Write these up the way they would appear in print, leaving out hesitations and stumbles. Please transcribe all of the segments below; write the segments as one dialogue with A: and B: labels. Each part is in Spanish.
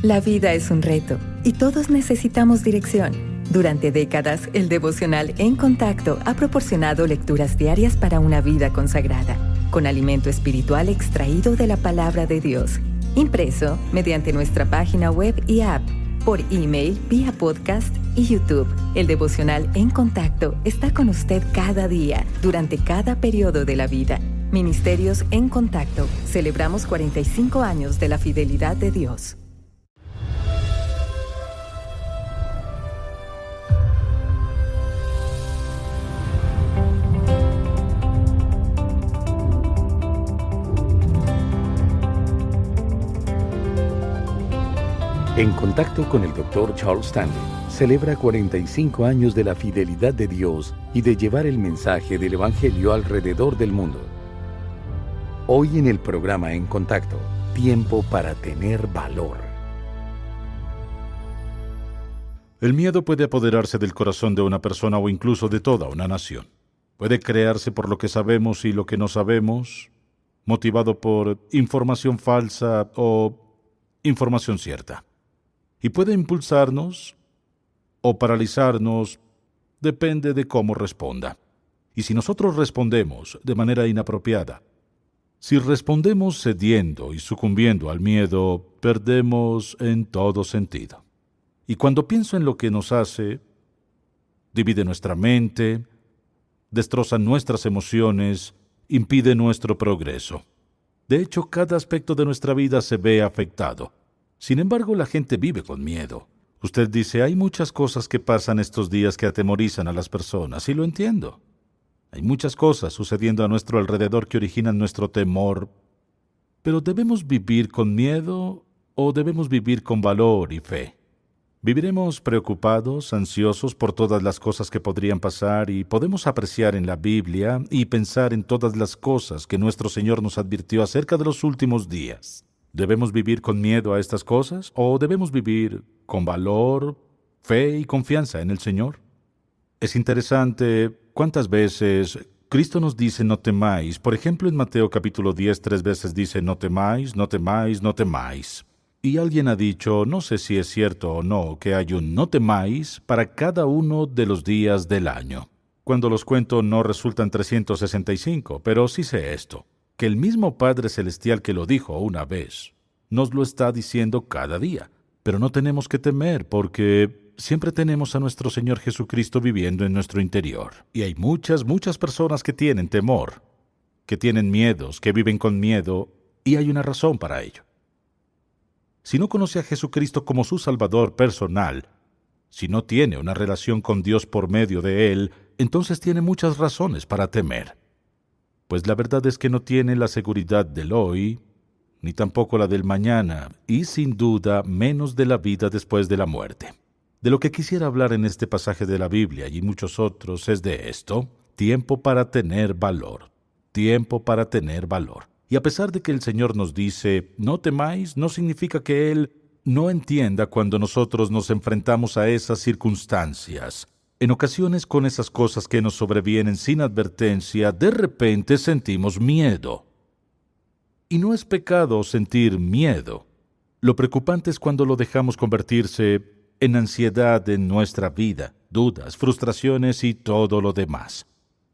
A: La vida es un reto y todos necesitamos dirección. Durante décadas, el devocional En Contacto ha proporcionado lecturas diarias para una vida consagrada, con alimento espiritual extraído de la palabra de Dios, impreso mediante nuestra página web y app, por email, vía podcast y YouTube. El devocional En Contacto está con usted cada día, durante cada periodo de la vida. Ministerios En Contacto. Celebramos 45 años de la fidelidad de Dios.
B: En Contacto con el Dr. Charles Stanley celebra 45 años de la fidelidad de Dios y de llevar el mensaje del Evangelio alrededor del mundo. Hoy en el programa En Contacto, tiempo para tener valor.
C: El miedo puede apoderarse del corazón de una persona o incluso de toda una nación. Puede crearse por lo que sabemos y lo que no sabemos, motivado por información falsa o información cierta. Y puede impulsarnos o paralizarnos, depende de cómo responda. Y si nosotros respondemos de manera inapropiada, si respondemos cediendo y sucumbiendo al miedo, perdemos en todo sentido. Y cuando pienso en lo que nos hace, divide nuestra mente, destroza nuestras emociones, impide nuestro progreso. De hecho, cada aspecto de nuestra vida se ve afectado. Sin embargo, la gente vive con miedo. Usted dice, hay muchas cosas que pasan estos días que atemorizan a las personas, y lo entiendo. Hay muchas cosas sucediendo a nuestro alrededor que originan nuestro temor. Pero ¿debemos vivir con miedo o debemos vivir con valor y fe? ¿Viviremos preocupados, ansiosos por todas las cosas que podrían pasar y podemos apreciar en la Biblia y pensar en todas las cosas que nuestro Señor nos advirtió acerca de los últimos días? ¿Debemos vivir con miedo a estas cosas o debemos vivir con valor, fe y confianza en el Señor? Es interesante cuántas veces Cristo nos dice no temáis. Por ejemplo, en Mateo capítulo 10, 3 veces dice no temáis, no temáis, no temáis. Y alguien ha dicho, no sé si es cierto o no, que hay un no temáis para cada uno de los días del año. Cuando los cuento no resultan 365, pero sí sé esto, que el mismo Padre Celestial que lo dijo una vez, nos lo está diciendo cada día. Pero no tenemos que temer porque siempre tenemos a nuestro Señor Jesucristo viviendo en nuestro interior. Y hay muchas personas que tienen temor, que tienen miedos, que viven con miedo, y hay una razón para ello. Si no conoce a Jesucristo como su Salvador personal, si no tiene una relación con Dios por medio de Él, entonces tiene muchas razones para temer. Pues la verdad es que no tiene la seguridad del hoy, ni tampoco la del mañana, y sin duda menos de la vida después de la muerte. De lo que quisiera hablar en este pasaje de la Biblia y muchos otros es de esto: tiempo para tener valor, tiempo para tener valor. Y a pesar de que el Señor nos dice, no temáis, no significa que Él no entienda cuando nosotros nos enfrentamos a esas circunstancias. En ocasiones, con esas cosas que nos sobrevienen sin advertencia, de repente sentimos miedo. Y no es pecado sentir miedo. Lo preocupante es cuando lo dejamos convertirse en ansiedad en nuestra vida, dudas, frustraciones y todo lo demás.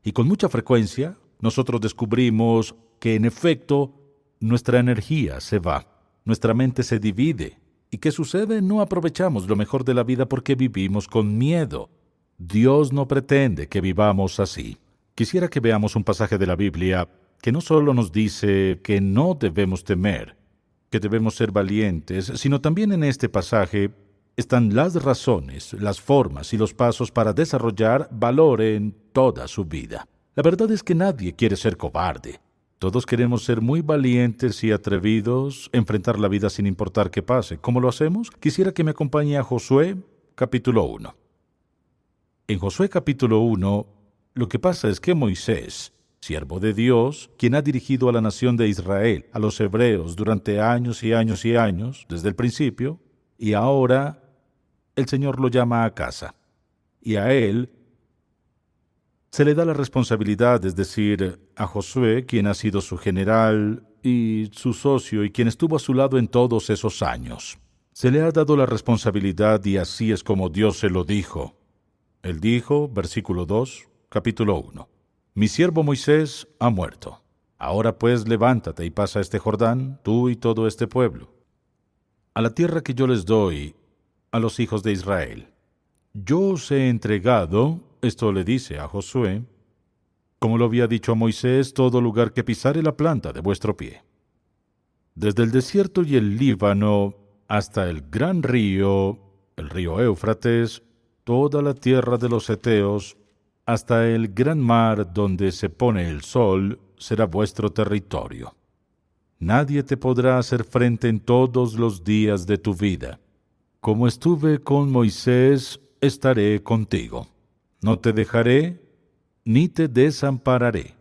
C: Y con mucha frecuencia, nosotros descubrimos que en efecto nuestra energía se va, nuestra mente se divide. ¿Y qué sucede? No aprovechamos lo mejor de la vida porque vivimos con miedo. Dios no pretende que vivamos así. Quisiera que veamos un pasaje de la Biblia que no solo nos dice que no debemos temer, que debemos ser valientes, sino también en este pasaje están las razones, las formas y los pasos para desarrollar valor en toda su vida. La verdad es que nadie quiere ser cobarde. Todos queremos ser muy valientes y atrevidos, enfrentar la vida sin importar qué pase. ¿Cómo lo hacemos? Quisiera que me acompañe a Josué, capítulo 1. En Josué, capítulo 1, lo que pasa es que Moisés, siervo de Dios, quien ha dirigido a la nación de Israel, a los hebreos, durante años y años y años, desde el principio, y ahora el Señor lo llama a casa. Y a él se le da la responsabilidad, es decir, a Josué, quien ha sido su general y su socio y quien estuvo a su lado en todos esos años. Se le ha dado la responsabilidad y así es como Dios se lo dijo. Él dijo, versículo 2, capítulo 1, Mi siervo Moisés ha muerto. Ahora pues levántate y pasa este Jordán, tú y todo este pueblo, a la tierra que yo les doy a los hijos de Israel. Yo os he entregado, esto le dice a Josué, como lo había dicho a Moisés, todo lugar que pisare la planta de vuestro pie. Desde el desierto y el Líbano hasta el gran río, el río Éufrates, toda la tierra de los heteos, hasta el gran mar donde se pone el sol, será vuestro territorio. Nadie te podrá hacer frente en todos los días de tu vida. Como estuve con Moisés, estaré contigo. No te dejaré, ni te desampararé.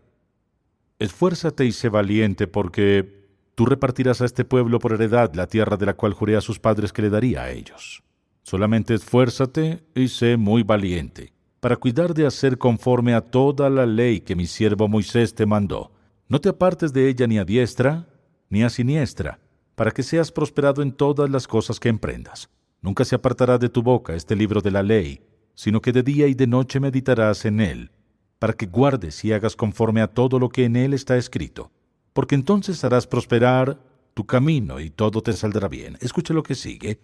C: Esfuérzate y sé valiente, porque tú repartirás a este pueblo por heredad la tierra de la cual juré a sus padres que le daría a ellos. Solamente esfuérzate y sé muy valiente, para cuidar de hacer conforme a toda la ley que mi siervo Moisés te mandó. No te apartes de ella ni a diestra, ni a siniestra, para que seas prosperado en todas las cosas que emprendas. Nunca se apartará de tu boca este libro de la ley, sino que de día y de noche meditarás en él, para que guardes y hagas conforme a todo lo que en él está escrito, porque entonces harás prosperar tu camino y todo te saldrá bien. Escuche lo que sigue.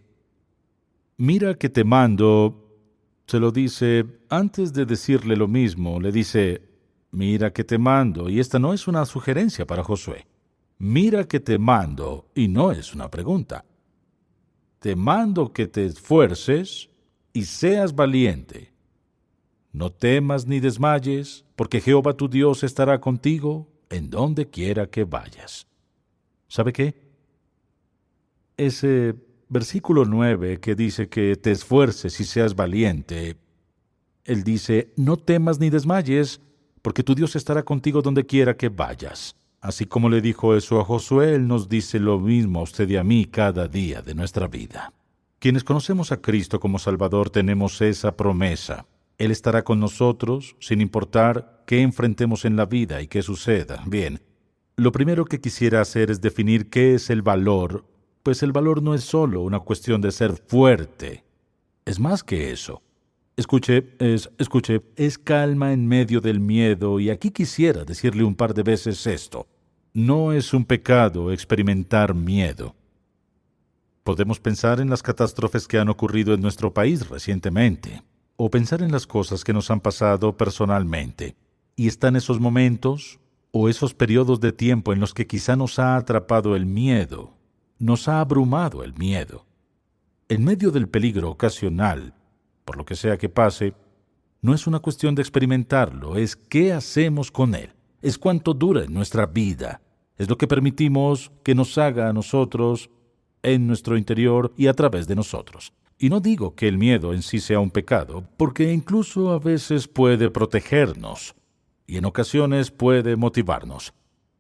C: Mira que te mando, se lo dice, antes de decirle lo mismo, le dice, mira que te mando, y esta no es una sugerencia para Josué. Mira que te mando, y no es una pregunta. Te mando que te esfuerces y seas valiente. No temas ni desmayes, porque Jehová tu Dios estará contigo en donde quiera que vayas. ¿Sabe qué? Ese versículo 9 que dice que te esfuerces y seas valiente, él dice, no temas ni desmayes, porque tu Dios estará contigo donde quiera que vayas. Así como le dijo eso a Josué, Él nos dice lo mismo a usted y a mí cada día de nuestra vida. Quienes conocemos a Cristo como Salvador tenemos esa promesa. Él estará con nosotros sin importar qué enfrentemos en la vida y qué suceda. Bien, lo primero que quisiera hacer es definir qué es el valor, pues el valor no es solo una cuestión de ser fuerte. Es más que eso. Escuche, es calma en medio del miedo, y aquí quisiera decirle un par de veces esto. No es un pecado experimentar miedo. Podemos pensar en las catástrofes que han ocurrido en nuestro país recientemente, o pensar en las cosas que nos han pasado personalmente, y están esos momentos, o esos periodos de tiempo en los que quizá nos ha atrapado el miedo, nos ha abrumado el miedo. En medio del peligro ocasional, por lo que sea que pase, no es una cuestión de experimentarlo, es qué hacemos con él, es cuánto dura en nuestra vida, es lo que permitimos que nos haga a nosotros, en nuestro interior y a través de nosotros. Y no digo que el miedo en sí sea un pecado, porque incluso a veces puede protegernos, y en ocasiones puede motivarnos.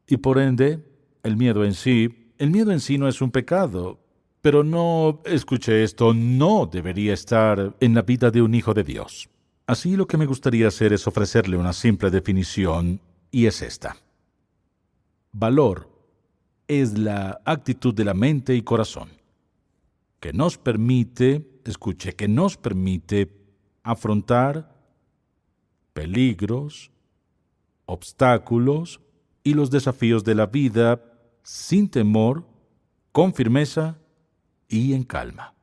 C: Y por ende, el miedo en sí no es un pecado, pero no, escuche esto, no debería estar en la vida de un hijo de Dios. Así lo que me gustaría hacer es ofrecerle una simple definición, y es esta. Valor es la actitud de la mente y corazón, que nos permite, que nos permite afrontar peligros, obstáculos y los desafíos de la vida sin temor, con firmeza y en calma.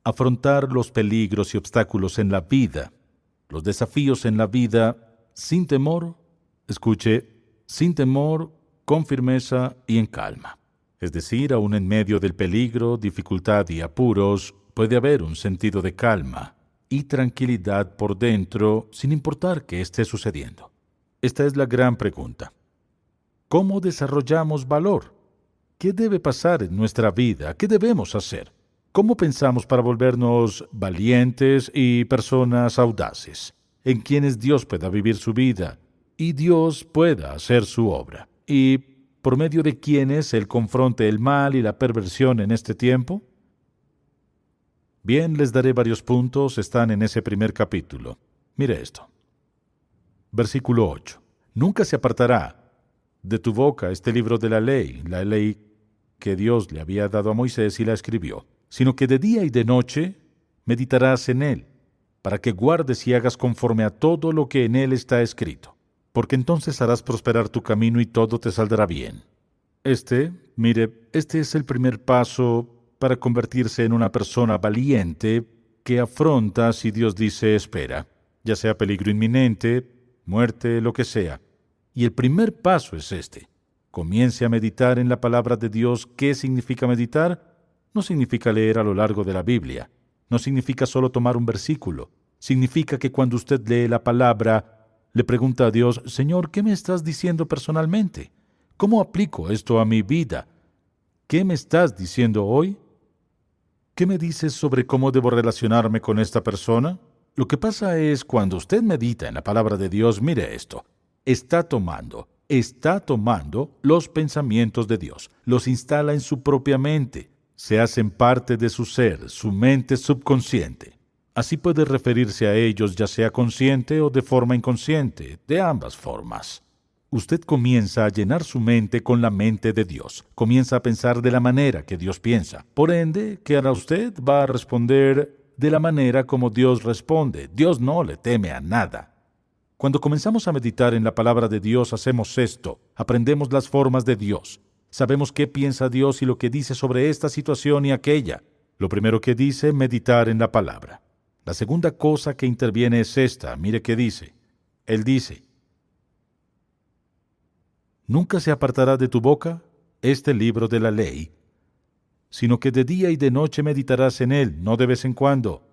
C: Afrontar los peligros y obstáculos en la vida, los desafíos en la vida, sin temor, sin temor, con firmeza y en calma. Es decir, aún en medio del peligro, dificultad y apuros, puede haber un sentido de calma y tranquilidad por dentro, sin importar qué esté sucediendo. Esta es la gran pregunta. ¿Cómo desarrollamos valor? ¿Qué debe pasar en nuestra vida? ¿Qué debemos hacer? ¿Cómo pensamos para volvernos valientes y personas audaces, en quienes Dios pueda vivir su vida y Dios pueda hacer su obra? ¿Y por medio de quienes Él confronte el mal y la perversión en este tiempo? Bien, les daré varios puntos, están en ese primer capítulo. Mire esto. Versículo 8. Nunca se apartará de tu boca este libro de la ley que Dios le había dado a Moisés y la escribió. sino que de día y de noche meditarás en él, para que guardes y hagas conforme a todo lo que en él está escrito, porque entonces harás prosperar tu camino y todo te saldrá bien. Este es el primer paso para convertirse en una persona valiente que afronta si Dios dice espera, ya sea peligro inminente, muerte, lo que sea. Y el primer paso es este. Comience a meditar en la palabra de Dios. ¿Qué significa meditar? No significa leer a lo largo de la Biblia. No significa solo tomar un versículo. Significa que cuando usted lee la palabra, le pregunta a Dios, Señor, ¿qué me estás diciendo personalmente? ¿Cómo aplico esto a mi vida? ¿Qué me estás diciendo hoy? ¿Qué me dices sobre cómo debo relacionarme con esta persona? Lo que pasa es, cuando usted medita en la palabra de Dios, mire esto, está tomando los pensamientos de Dios, los instala en su propia mente, se hacen parte de su ser, su mente subconsciente. Así puede referirse a ellos ya sea consciente o de forma inconsciente, de ambas formas. Usted comienza a llenar su mente con la mente de Dios. Comienza a pensar de la manera que Dios piensa. Por ende, ¿qué hará usted? Va a responder de la manera como Dios responde. Dios no le teme a nada. Cuando comenzamos a meditar en la palabra de Dios, hacemos esto. Aprendemos las formas de Dios. Sabemos qué piensa Dios y lo que dice sobre esta situación y aquella. Lo primero que dice, meditar en la palabra. La segunda cosa que interviene es esta. Mire qué dice. Él dice, nunca se apartará de tu boca este libro de la ley, sino que de día y de noche meditarás en él, no de vez en cuando,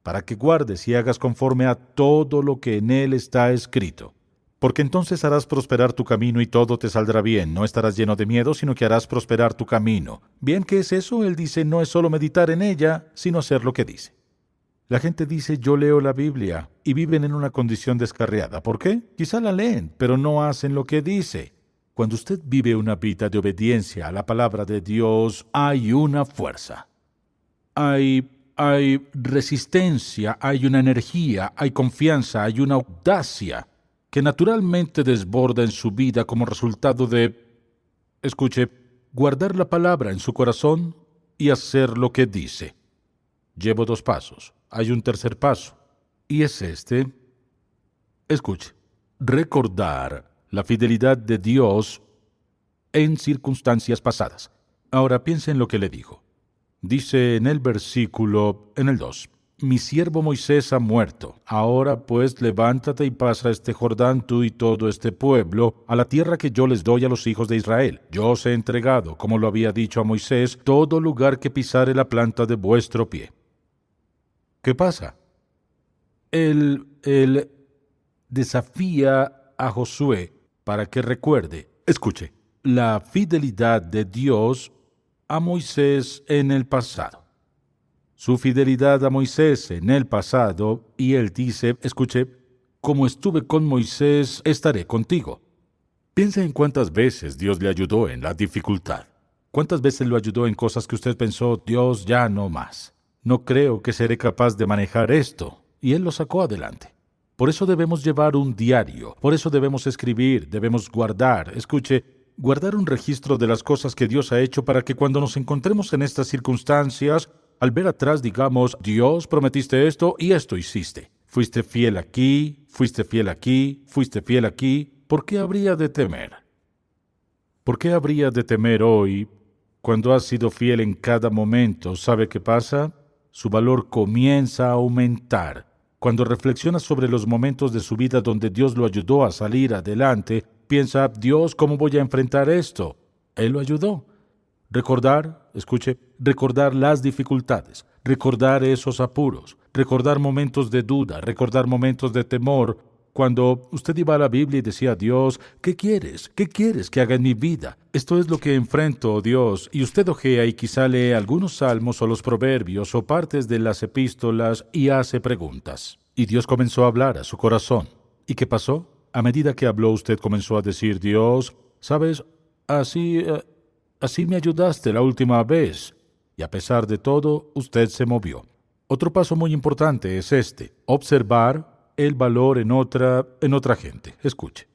C: para que guardes y hagas conforme a todo lo que en él está escrito. Porque entonces harás prosperar tu camino y todo te saldrá bien. No estarás lleno de miedo, sino que harás prosperar tu camino. Bien, ¿qué es eso? Él dice, no es solo meditar en ella, sino hacer lo que dice. La gente dice, yo leo la Biblia, y viven en una condición descarriada. ¿Por qué? Quizá la leen, pero no hacen lo que dice. Cuando usted vive una vida de obediencia a la palabra de Dios, hay una fuerza. Hay resistencia, hay una energía, hay confianza, hay una audacia que naturalmente desborda en su vida como resultado de, escuche, guardar la palabra en su corazón y hacer lo que dice. Llevo 2 pasos. Hay un tercer paso, y es este. Escuche, recordar la fidelidad de Dios en circunstancias pasadas. Ahora piense en lo que le dijo. Dice en el 2, mi siervo Moisés ha muerto. Ahora pues levántate y pasa este Jordán tú y todo este pueblo a la tierra que yo les doy a los hijos de Israel. Yo os he entregado, como lo había dicho a Moisés, todo lugar que pisare la planta de vuestro pie. ¿Qué pasa? Él desafía a Josué para que recuerde, escuche, la fidelidad de Dios a Moisés en el pasado. Su fidelidad a Moisés en el pasado, y él dice, escuche, como estuve con Moisés, estaré contigo. Piensa en cuántas veces Dios le ayudó en la dificultad. ¿Cuántas veces lo ayudó en cosas que usted pensó, Dios, ya no más? No creo que seré capaz de manejar esto. Y Él lo sacó adelante. Por eso debemos llevar un diario. Por eso debemos escribir, debemos guardar. Escuche, guardar un registro de las cosas que Dios ha hecho para que cuando nos encontremos en estas circunstancias, al ver atrás digamos, Dios, prometiste esto y esto hiciste. Fuiste fiel aquí, fuiste fiel aquí, fuiste fiel aquí. ¿Por qué habría de temer? ¿Por qué habría de temer hoy cuando has sido fiel en cada momento? ¿Sabe qué pasa? Su valor comienza a aumentar. Cuando reflexiona sobre los momentos de su vida donde Dios lo ayudó a salir adelante, piensa, Dios, ¿cómo voy a enfrentar esto? Él lo ayudó. Recordar, escuche, recordar las dificultades, recordar esos apuros, recordar momentos de duda, recordar momentos de temor. Cuando usted iba a la Biblia y decía, Dios, ¿qué quieres? ¿Qué quieres que haga en mi vida? Esto es lo que enfrento, Dios. Y usted ojea y quizá lee algunos salmos o los proverbios o partes de las epístolas y hace preguntas. Y Dios comenzó a hablar a su corazón. ¿Y qué pasó? A medida que habló, usted comenzó a decir, Dios, ¿sabes? Así me ayudaste la última vez. Y a pesar de todo, usted se movió. Otro paso muy importante es este, observar el valor en otra gente. Escuche.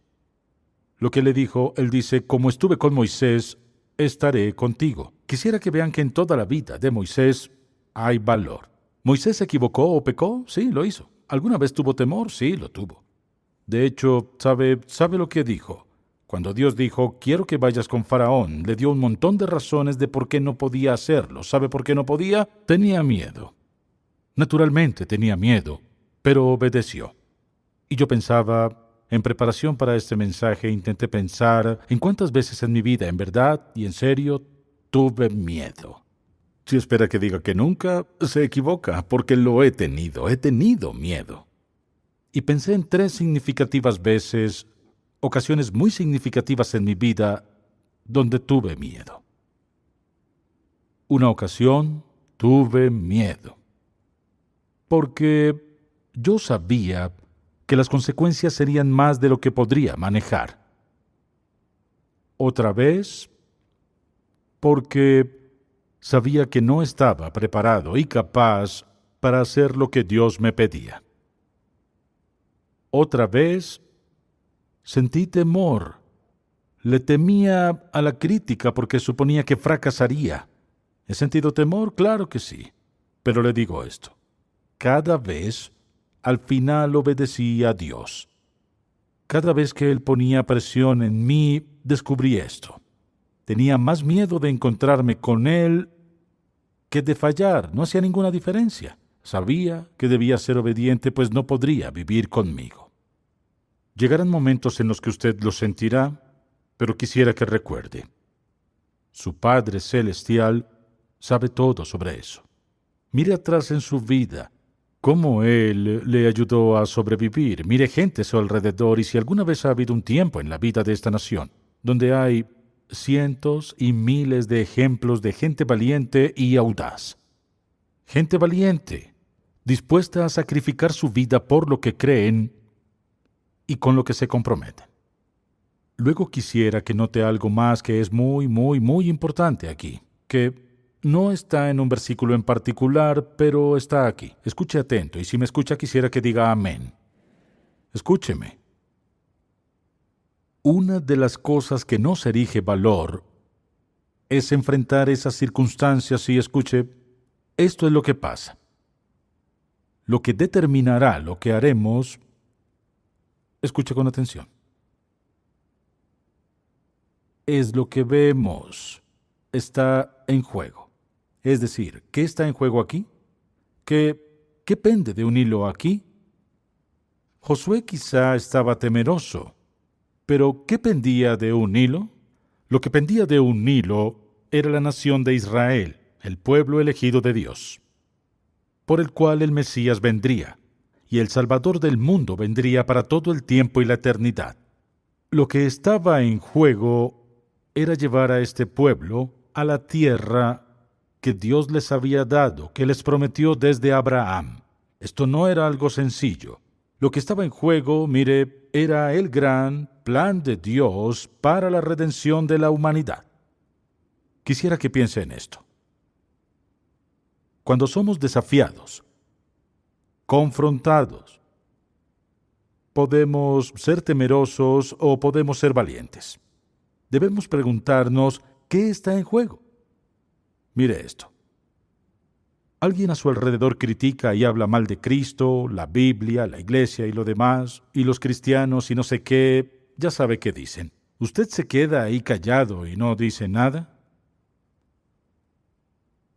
C: Lo que le dijo, él dice, como estuve con Moisés, estaré contigo. Quisiera que vean que en toda la vida de Moisés hay valor. ¿Moisés se equivocó o pecó? Sí, lo hizo. ¿Alguna vez tuvo temor? Sí, lo tuvo. De hecho, ¿sabe lo que dijo? Cuando Dios dijo, quiero que vayas con Faraón, le dio un montón de razones de por qué no podía hacerlo. ¿Sabe por qué no podía? Tenía miedo. Naturalmente tenía miedo, pero obedeció. Y yo pensaba, en preparación para este mensaje, intenté pensar en cuántas veces en mi vida, en verdad y en serio, tuve miedo. Si espera que diga que nunca, se equivoca, porque lo he tenido miedo. Y pensé en 3 significativas veces, ocasiones muy significativas en mi vida, donde tuve miedo. Una ocasión tuve miedo, porque yo sabía que las consecuencias serían más de lo que podría manejar. Otra vez, porque sabía que no estaba preparado y capaz para hacer lo que Dios me pedía. Otra vez, sentí temor. Le temía a la crítica porque suponía que fracasaría. ¿He sentido temor? Claro que sí. Pero le digo esto. Cada vez, al final obedecí a Dios. Cada vez que Él ponía presión en mí, descubrí esto. Tenía más miedo de encontrarme con Él que de fallar. No hacía ninguna diferencia. Sabía que debía ser obediente, pues no podría vivir conmigo. Llegarán momentos en los que usted lo sentirá, pero quisiera que recuerde. Su Padre Celestial sabe todo sobre eso. Mire atrás en su vida, cómo Él le ayudó a sobrevivir. Mire gente a su alrededor, y si alguna vez ha habido un tiempo en la vida de esta nación donde hay cientos y miles de ejemplos de gente valiente y audaz. Gente valiente, dispuesta a sacrificar su vida por lo que creen y con lo que se comprometen. Luego quisiera que note algo más que es muy importante aquí, que no está en un versículo en particular, pero está aquí. Escuche atento, y si me escucha quisiera que diga amén. Escúcheme. Una de las cosas que nos erige valor es enfrentar esas circunstancias y escuche, esto es lo que pasa. Lo que determinará lo que haremos, escuche con atención, es lo que vemos, está en juego. Es decir, ¿qué está en juego aquí? ¿Qué pende de un hilo aquí? Josué quizá estaba temeroso, pero ¿qué pendía de un hilo? Lo que pendía de un hilo era la nación de Israel, el pueblo elegido de Dios, por el cual el Mesías vendría, y el Salvador del mundo vendría para todo el tiempo y la eternidad. Lo que estaba en juego era llevar a este pueblo a la tierra que Dios les había dado, que les prometió desde Abraham. Esto no era algo sencillo. Lo que estaba en juego, mire, era el gran plan de Dios para la redención de la humanidad. Quisiera que piense en esto. Cuando somos desafiados, confrontados, podemos ser temerosos o podemos ser valientes. Debemos preguntarnos, ¿qué está en juego? Mire esto. Alguien a su alrededor critica y habla mal de Cristo, la Biblia, la iglesia y lo demás, y los cristianos y no sé qué, ya sabe qué dicen. ¿Usted se queda ahí callado y no dice nada?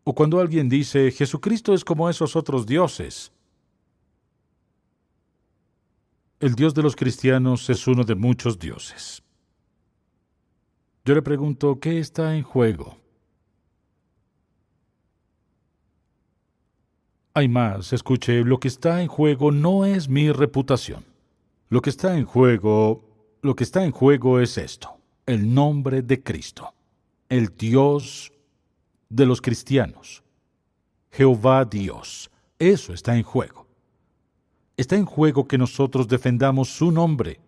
C: O cuando alguien dice, Jesucristo es como esos otros dioses. El Dios de los cristianos es uno de muchos dioses. Yo le pregunto, ¿qué está en juego? Hay más, escuche, lo que está en juego no es mi reputación. Lo que está en juego es esto, el nombre de Cristo, el Dios de los cristianos, Jehová Dios. Eso está en juego. Está en juego que nosotros defendamos su nombre.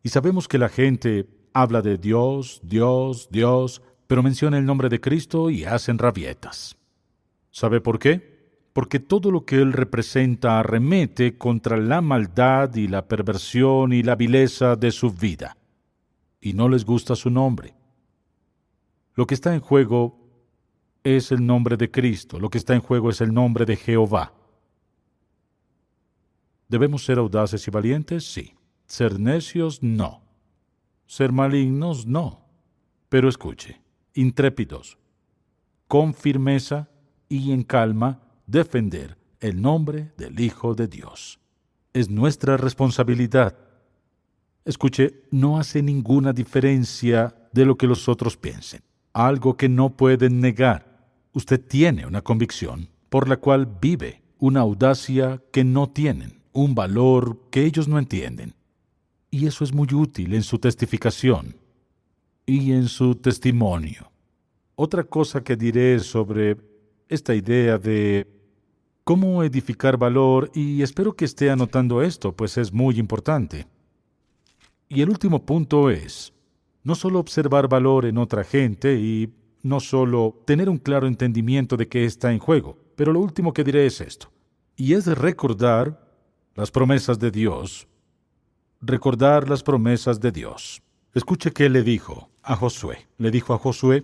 C: Y sabemos que la gente habla de Dios, Dios, Dios, pero menciona el nombre de Cristo y hacen rabietas. ¿Sabe por qué? Porque todo lo que Él representa arremete contra la maldad y la perversión y la vileza de su vida. Y no les gusta su nombre. Lo que está en juego es el nombre de Cristo. Lo que está en juego es el nombre de Jehová. ¿Debemos ser audaces y valientes? Sí. ¿Ser necios? No. ¿Ser malignos? No. Pero escuche, intrépidos, con firmeza y en calma, defender el nombre del Hijo de Dios. Es nuestra responsabilidad. Escuche, no hace ninguna diferencia de lo que los otros piensen. Algo que no pueden negar. Usted tiene una convicción por la cual vive, una audacia que no tienen, un valor que ellos no entienden. Y eso es muy útil en su testificación y en su testimonio. Otra cosa que diré sobre esta idea de cómo edificar valor, y espero que esté anotando esto, pues es muy importante. Y el último punto es, no solo observar valor en otra gente y no solo tener un claro entendimiento de qué está en juego, pero lo último que diré es esto, y es recordar las promesas de Dios. Recordar las promesas de Dios. Escuche qué le dijo a Josué. Le dijo a Josué,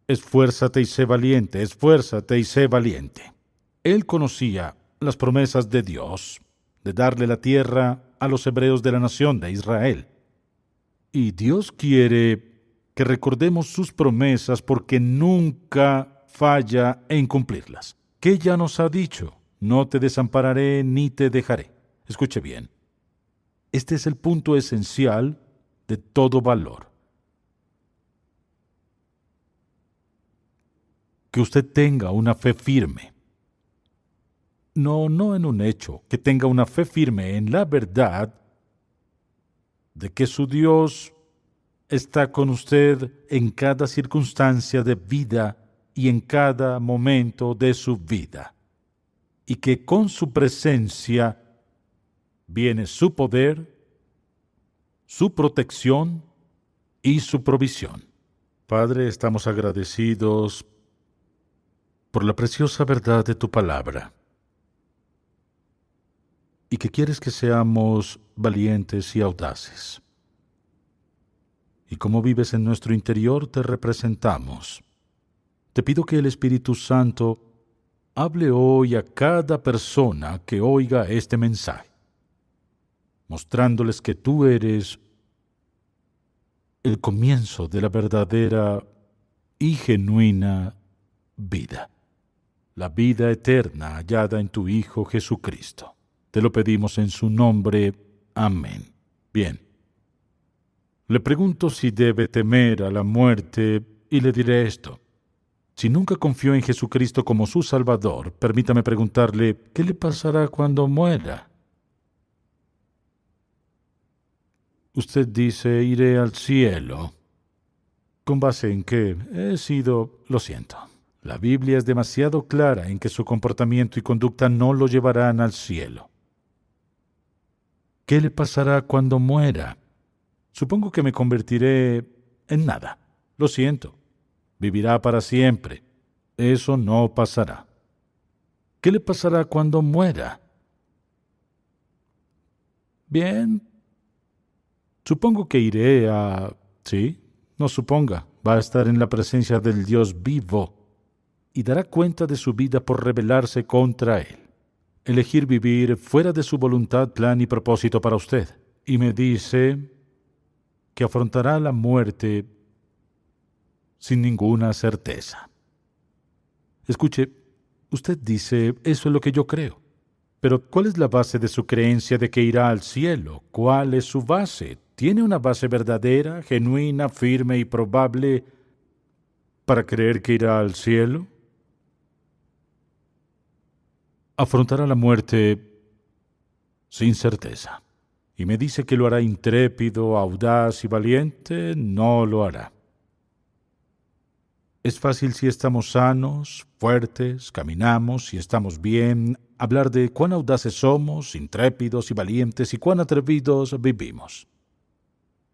C: esfuérzate y sé valiente, esfuérzate y sé valiente. Él conocía las promesas de Dios, de darle la tierra a los hebreos de la nación de Israel. Y Dios quiere que recordemos sus promesas porque nunca falla en cumplirlas. ¿Qué ya nos ha dicho? No te desampararé ni te dejaré. Escuche bien. Este es el punto esencial de todo valor. Que usted tenga una fe firme. No en un hecho, que tenga una fe firme en la verdad de que su Dios está con usted en cada circunstancia de vida y en cada momento de su vida. Y que con su presencia viene su poder, su protección y su provisión. Padre, estamos agradecidos por la preciosa verdad de tu palabra y que quieres que seamos valientes y audaces. Y como vives en nuestro interior, te representamos. Te pido que el Espíritu Santo hable hoy a cada persona que oiga este mensaje, mostrándoles que tú eres el comienzo de la verdadera y genuina vida, la vida eterna hallada en tu Hijo Jesucristo. Te lo pedimos en su nombre. Amén. Bien. Le pregunto si debe temer a la muerte y le diré esto. Si nunca confió en Jesucristo como su Salvador, permítame preguntarle, ¿qué le pasará cuando muera? Usted dice, iré al cielo. ¿Con base en qué? Lo siento. La Biblia es demasiado clara en que su comportamiento y conducta no lo llevarán al cielo. ¿Qué le pasará cuando muera? Supongo que me convertiré en nada. Lo siento. Vivirá para siempre. Eso no pasará. ¿Qué le pasará cuando muera? Bien. Supongo que iré a... Sí, no suponga. Va a estar en la presencia del Dios vivo y dará cuenta de su vida por rebelarse contra Él. Elegir vivir fuera de su voluntad, plan y propósito para usted. Y me dice que afrontará la muerte sin ninguna certeza. Escuche, usted dice, eso es lo que yo creo. Pero ¿cuál es la base de su creencia de que irá al cielo? ¿Cuál es su base? ¿Tiene una base verdadera, genuina, firme y probable para creer que irá al cielo? Afrontará la muerte sin certeza. Y me dice que lo hará intrépido, audaz y valiente. No lo hará. Es fácil si estamos sanos, fuertes, caminamos, si estamos bien, hablar de cuán audaces somos, intrépidos y valientes y cuán atrevidos vivimos.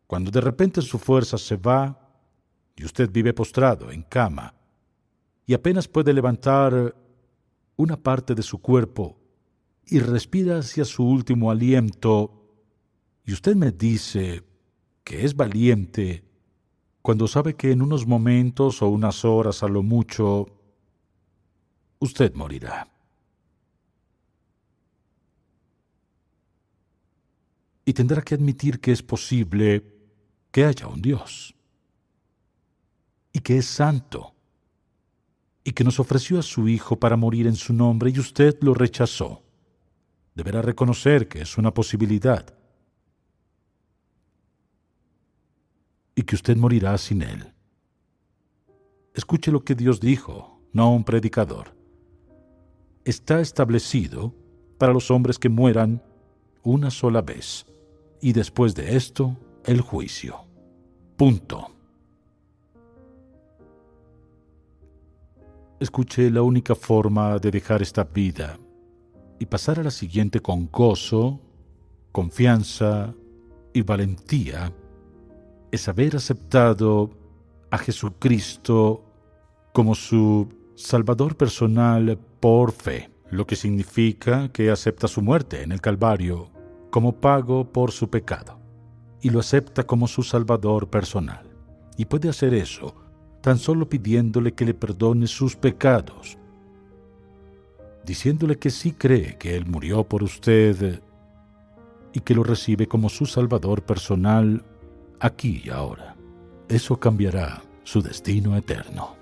C: Cuando de repente su fuerza se va y usted vive postrado en cama y apenas puede levantar una parte de su cuerpo y respira hacia su último aliento, y usted me dice que es valiente cuando sabe que en unos momentos o unas horas a lo mucho, usted morirá. Y tendrá que admitir que es posible que haya un Dios, y que es santo, y que nos ofreció a su Hijo para morir en su nombre y usted lo rechazó. Deberá reconocer que es una posibilidad y que usted morirá sin Él. Escuche lo que Dios dijo, no un predicador. Está establecido para los hombres que mueran una sola vez, y después de esto, el juicio. Punto. Escuche, la única forma de dejar esta vida y pasar a la siguiente con gozo, confianza y valentía es haber aceptado a Jesucristo como su Salvador personal por fe, lo que significa que acepta su muerte en el Calvario como pago por su pecado y lo acepta como su Salvador personal. Y puede hacer eso tan solo pidiéndole que le perdone sus pecados, diciéndole que sí cree que Él murió por usted y que lo recibe como su Salvador personal aquí y ahora. Eso cambiará su destino eterno.